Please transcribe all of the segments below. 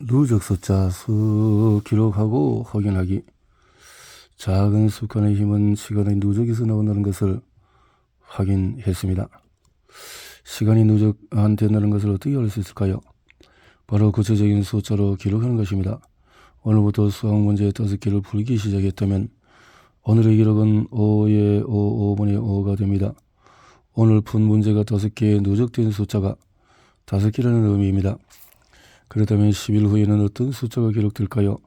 누적 숫자 수 기록하고 확인하기. 작은 습관의 힘은 시간의 누적에서 나온다는 것을 확인했습니다. 시간이 누적한다는 것을 어떻게 알 수 있을까요? 바로 구체적인 숫자로 기록하는 것입니다. 오늘부터 수학 문제 5개를 풀기 시작했다면 오늘의 기록은 5의 5, 5분의 5가 됩니다. 오늘 푼 문제가 5개의 누적된 숫자가 5개라는 의미입니다. 그렇다면 10일 후에는 어떤 숫자가 기록될까요?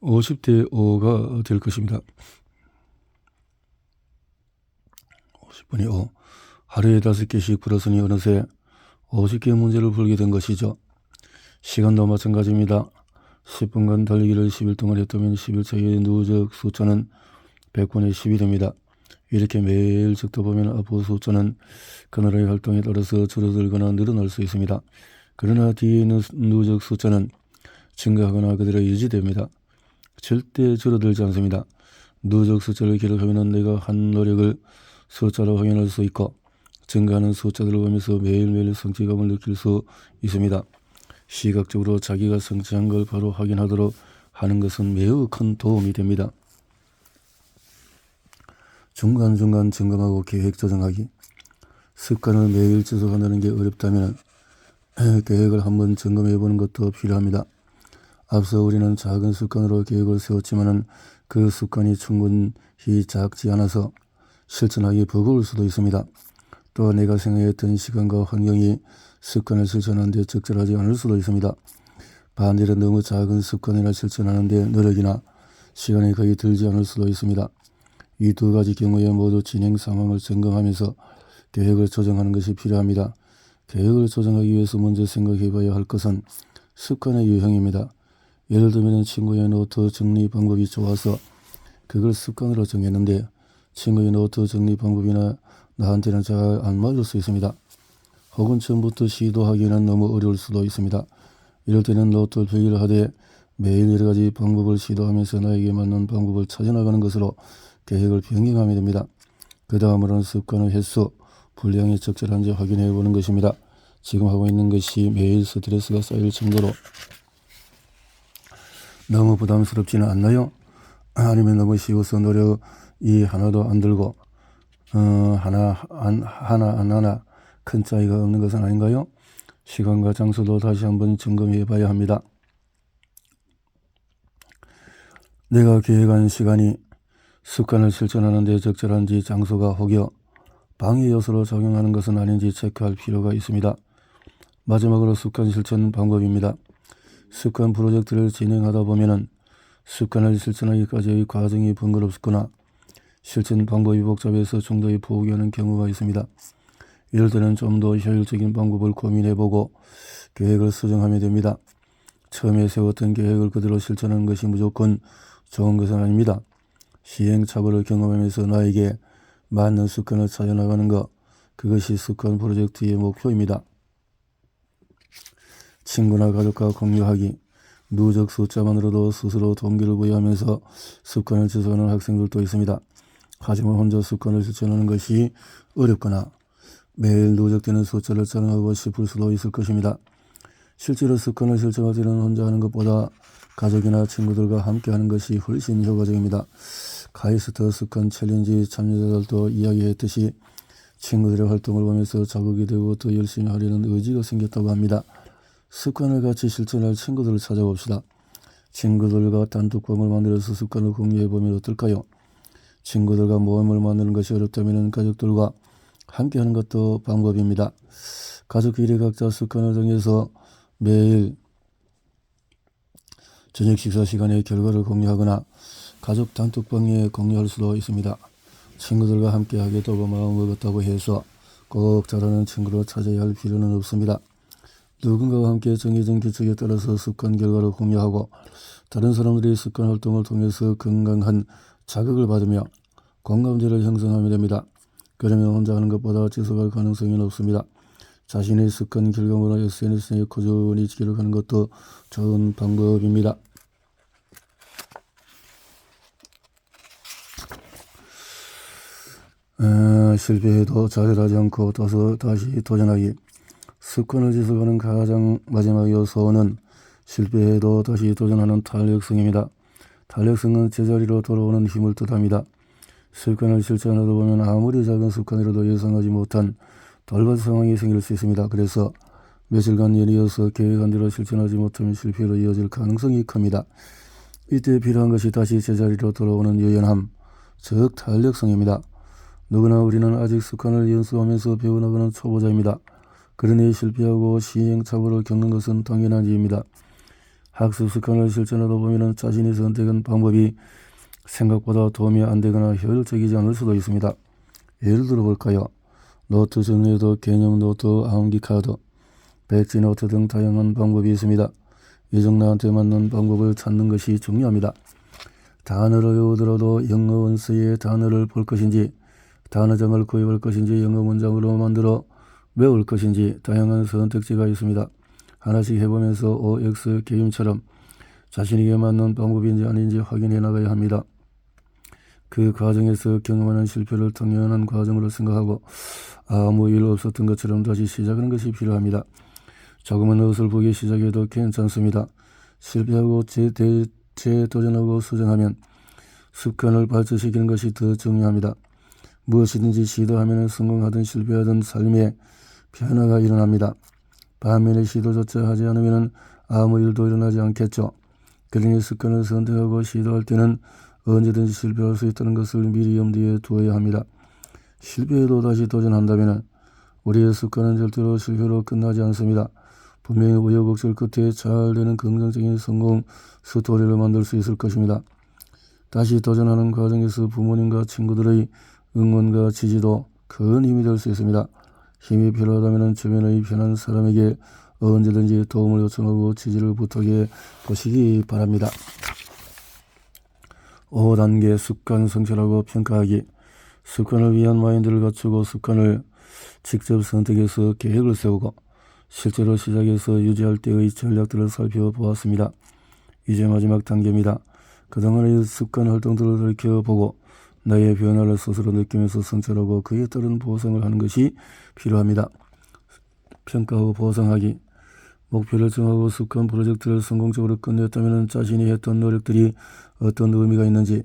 50대 5가 될 것입니다. 50분의 5. 하루에 5개씩 풀었으니 어느새 50개 문제를 풀게 된 것이죠. 시간도 마찬가지입니다. 10분간 달리기를 10일 동안 했다면 10일차의 누적 숫자는 100분의 10이 됩니다. 이렇게 매일 적다 보면 앞으로 숫자는 그날의 활동에 따라서 줄어들거나 늘어날 수 있습니다. 그러나 뒤에 있는 누적 숫자는 증가하거나 그대로 유지됩니다. 절대 줄어들지 않습니다. 누적 숫자를 기록하면 내가 한 노력을 숫자로 확인할 수 있고 증가하는 숫자들을 보면서 매일매일 성취감을 느낄 수 있습니다. 시각적으로 자기가 성취한 걸 바로 확인하도록 하는 것은 매우 큰 도움이 됩니다. 중간중간 점검하고 계획 조정하기. 습관을 매일 지속한다는 게 어렵다면 계획을 한번 점검해 보는 것도 필요합니다. 앞서 우리는 작은 습관으로 계획을 세웠지만 그 습관이 충분히 작지 않아서 실천하기 버거울 수도 있습니다. 또 내가 생각했던 시간과 환경이 습관을 실천하는 데 적절하지 않을 수도 있습니다. 반대로 너무 작은 습관이나 실천하는 데 노력이나 시간이 거의 들지 않을 수도 있습니다. 이 두 가지 경우에 모두 진행 상황을 점검하면서 계획을 조정하는 것이 필요합니다. 계획을 조정하기 위해서 먼저 생각해 봐야 할 것은 습관의 유형입니다. 예를 들면 친구의 노트 정리 방법이 좋아서 그걸 습관으로 정했는데 친구의 노트 정리 방법이나 나한테는 잘 안 맞을 수 있습니다. 혹은 처음부터 시도하기에는 너무 어려울 수도 있습니다. 이럴 때는 노트 표기를 하되 매일 여러 가지 방법을 시도하면서 나에게 맞는 방법을 찾아나가는 것으로 계획을 변경하면 됩니다. 그 다음으로는 습관의 횟수, 분량이 적절한지 확인해 보는 것입니다. 지금 하고 있는 것이 매일 스트레스가 쌓일 정도로 너무 부담스럽지는 않나요? 아니면 너무 쉬워서 노력이 하나도 안 들고 하나 큰 차이가 없는 것은 아닌가요? 시간과 장소도 다시 한번 점검해 봐야 합니다. 내가 계획한 시간이 습관을 실천하는 데 적절한지 장소가 혹여 방해 요소로 작용하는 것은 아닌지 체크할 필요가 있습니다. 마지막으로 습관 실천 방법입니다. 습관 프로젝트를 진행하다 보면 습관을 실천하기까지의 과정이 번거롭거나 실천 방법이 복잡해서 중도에 포기하는 경우가 있습니다. 이럴 때는 좀 더 효율적인 방법을 고민해보고 계획을 수정하면 됩니다. 처음에 세웠던 계획을 그대로 실천하는 것이 무조건 좋은 것은 아닙니다. 시행착오를 경험하면서 나에게 맞는 습관을 찾아나가는 것, 그것이 습관 프로젝트의 목표입니다. 친구나 가족과 공유하기. 누적 숫자만으로도 스스로 동기를 부여하면서 습관을 지속하는 학생들도 있습니다. 하지만 혼자 습관을 실천하는 것이 어렵거나 매일 누적되는 숫자를 자랑하고 싶을 수도 있을 것입니다. 실제로 습관을 실천할 때는 혼자 하는 것보다 가족이나 친구들과 함께 하는 것이 훨씬 효과적입니다. 카이스트 습관 챌린지 참여자들도 이야기했듯이 친구들의 활동을 보면서 자극이 되고 더 열심히 하려는 의지가 생겼다고 합니다. 습관을 같이 실천할 친구들을 찾아봅시다. 친구들과 단톡방을 만들어서 습관을 공유해보면 어떨까요? 친구들과 모임을 만드는 것이 어렵다면 가족들과 함께하는 것도 방법입니다. 가족끼리 각자 습관을 정해서 매일 저녁 식사 시간에 결과를 공유하거나 가족 단톡방에 공유할 수도 있습니다. 친구들과 함께하게 되고 마음먹었다고 해서 꼭 잘하는 친구를 찾아야 할 필요는 없습니다. 누군가와 함께 정해진 규칙에 따라서 습관 결과를 공유하고 다른 사람들이 습관 활동을 통해서 건강한 자극을 받으며 공감대를 형성하면 됩니다. 그러면 혼자 하는 것보다 지속할 가능성이 높습니다. 자신의 습관 결과물을 SNS에 꾸준히 기록하는 것도 좋은 방법입니다. 실패해도 좌절하지 않고 다시 도전하기. 습관을 지속하는 가장 마지막 요소는 실패해도 다시 도전하는 탄력성입니다. 탄력성은 제자리로 돌아오는 힘을 뜻합니다. 습관을 실천하다 보면 아무리 작은 습관이라도 예상하지 못한 돌발 상황이 생길 수 있습니다. 그래서 며칠간 연이어서 계획한 대로 실천하지 못하면 실패로 이어질 가능성이 큽니다. 이때 필요한 것이 다시 제자리로 돌아오는 유연함, 즉 탄력성입니다. 누구나 우리는 아직 습관을 연습하면서 배워나가는 초보자입니다. 그러니 실패하고 시행착오를 겪는 것은 당연한 일입니다. 학습 습관을 실천하다 보면 자신이 선택한 방법이 생각보다 도움이 안 되거나 효율적이지 않을 수도 있습니다. 예를 들어 볼까요? 노트 정리도 개념 노트, 암기 카드, 백지 노트 등 다양한 방법이 있습니다. 예정나한테 맞는 방법을 찾는 것이 중요합니다. 단어를 외우더라도 영어 원서의 단어를 볼 것인지, 단어장을 구입할 것인지, 영어 문장으로 만들어 외울 것인지 다양한 선택지가 있습니다. 하나씩 해보면서 OX 게임처럼 자신에게 맞는 방법인지 아닌지 확인해 나가야 합니다. 그 과정에서 경험하는 실패를 당연한 과정으로 생각하고 아무 일 없었던 것처럼 다시 시작하는 것이 필요합니다. 조금은 어설프게 시작해도 괜찮습니다. 실패하고 재도전하고 수정하면 습관을 발전시키는 것이 더 중요합니다. 무엇이든지 시도하면 성공하든 실패하든 삶에 변화가 일어납니다. 반면에 시도조차 하지 않으면 아무 일도 일어나지 않겠죠. 그러니 습관을 선택하고 시도할 때는 언제든지 실패할 수 있다는 것을 미리 염두에 두어야 합니다. 실패해도 다시 도전한다면 우리의 습관은 절대로 실패로 끝나지 않습니다. 분명히 우여곡절 끝에 잘 되는 긍정적인 성공 스토리를 만들 수 있을 것입니다. 다시 도전하는 과정에서 부모님과 친구들의 응원과 지지도 큰 힘이 될 수 있습니다. 힘이 필요하다면 주변의 편한 사람에게 언제든지 도움을 요청하고 지지를 부탁해 보시기 바랍니다. 5단계 습관 성찰하고 평가하기. 습관을 위한 마인드를 갖추고 습관을 직접 선택해서 계획을 세우고 실제로 시작해서 유지할 때의 전략들을 살펴보았습니다. 이제 마지막 단계입니다. 그동안의 습관 활동들을 돌이켜보고 나의 변화를 스스로 느끼면서 성찰하고 그에 따른 보상을 하는 것이 필요합니다. 평가 후 보상하기. 목표를 정하고 습관 프로젝트를 성공적으로 끝냈다면 자신이 했던 노력들이 어떤 의미가 있는지,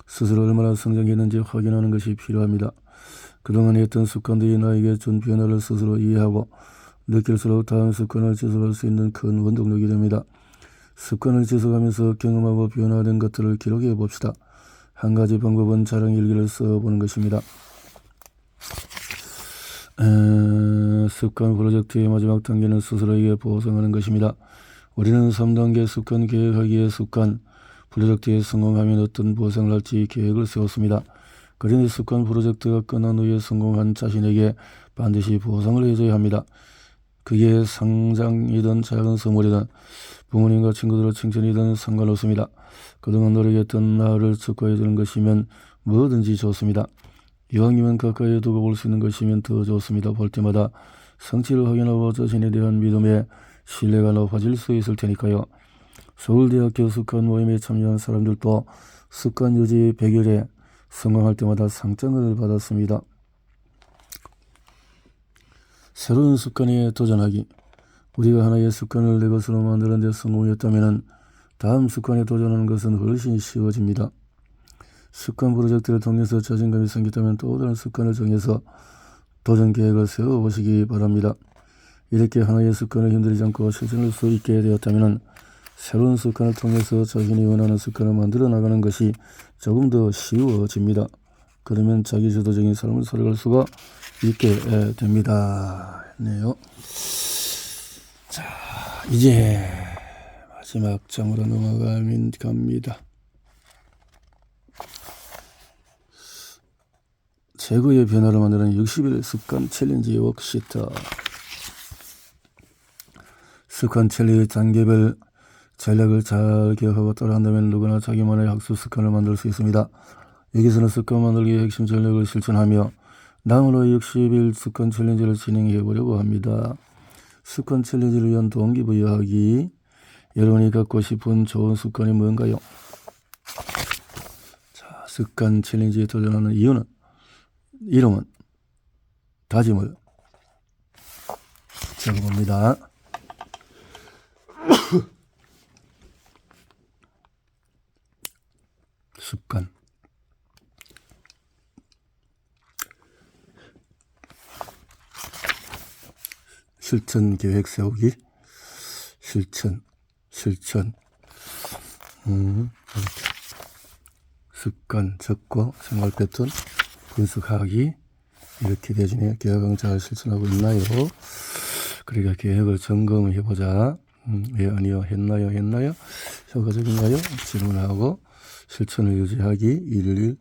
스스로 얼마나 성장했는지 확인하는 것이 필요합니다. 그동안 했던 습관들이 나에게 준 변화를 스스로 이해하고 느낄수록 다음 습관을 지속할 수 있는 큰 원동력이 됩니다. 습관을 지속하면서 경험하고 변화된 것들을 기록해 봅시다. 한 가지 방법은 자랑일기를 써보는 것입니다. 습관 프로젝트의 마지막 단계는 스스로에게 보상하는 것입니다. 우리는 3단계 습관 계획하기의 습관 프로젝트에 성공하면 어떤 보상을 할지 계획을 세웠습니다. 그러니 습관 프로젝트가 끝난 후에 성공한 자신에게 반드시 보상을 해줘야 합니다. 그게 상장이든 작은 선물이든 부모님과 친구들의 칭찬이든 상관없습니다. 그동안 노력했던 나를 축하해주는 것이면 뭐든지 좋습니다. 이왕이면 가까이 두고 볼 수 있는 것이면 더 좋습니다. 볼 때마다 성취를 확인하고 자신에 대한 믿음에 신뢰가 높아질 수 있을 테니까요. 서울대학교 습관 모임에 참여한 사람들도 습관 유지 100일에 성공할 때마다 상장을 받았습니다. 새로운 습관에 도전하기. 우리가 하나의 습관을 내 것으로 만드는 데 성공했다면 다음 습관에 도전하는 것은 훨씬 쉬워집니다. 습관 프로젝트를 통해서 자신감이 생겼다면 또 다른 습관을 정해서 도전 계획을 세워보시기 바랍니다. 이렇게 하나의 습관을 힘들이지 않고 실천할 수 있게 되었다면 새로운 습관을 통해서 자신이 원하는 습관을 만들어 나가는 것이 조금 더 쉬워집니다. 그러면 자기주도적인 삶을 살아갈 수가 있게 됩니다. 네요. 자, 이제 마지막 장으로 넘어갑니다. 최고의 변화를 만드는 60일 습관 챌린지 워크시트. 습관 챌린지 단계별 전략을 잘 기억하고 따라한다면 누구나 자기만의 학습 습관을 만들 수 있습니다. 여기서는 습관 만들기의 핵심 전략을 실천하며 다음으로 60일 습관 챌린지를 진행해 보려고 합니다. 습관 챌린지를 위한 동기부여하기. 여러분이 갖고 싶은 좋은 습관이 뭔가요? 자, 습관 챌린지에 도전하는 이름은 다짐을 적어봅니다. 습관. 실천 계획 세우기. 실천. 습관 적고 생활 패턴 분석하기. 이렇게 되지네요. 계획은 잘 실천하고 있나요? 그러니까 계획을 점검해보자. 왜 아니요? 했나요? 효과적인가요? 질문하고 실천을 유지하기. 일일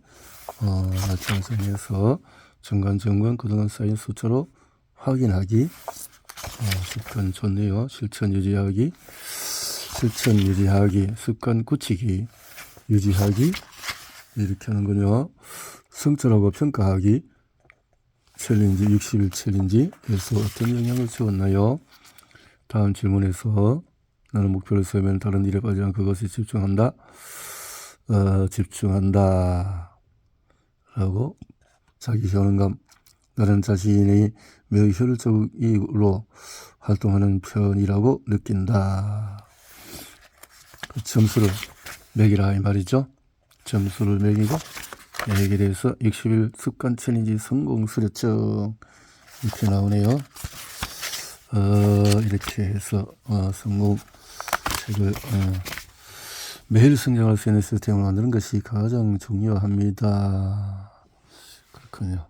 맞춰서 중간 점검 그동안 쌓인 수치로 확인하기. 습관 좋네요. 실천 유지하기. 습관 굳히기. 유지하기. 이렇게 하는군요. 성찰하고 평가하기. 챌린지 60일 챌린지. 그래서 어떤 영향을 주었나요? 다음 질문에서 나는 목표를 세우면 다른 일에 빠지지 않고 그것에 집중한다. 라고 자기 효능감. 나는 자신이 매우 효율적으로 활동하는 편이라고 느낀다. 점수를 매기라 이 말이죠. 점수를 매기고 계획에 대해서 60일 습관 챌린지 성공 수료증 이렇게 나오네요. 이렇게 해서 성공책을 매일 성장할 수 있는 시스템을 만드는 것이 가장 중요합니다. 그렇군요.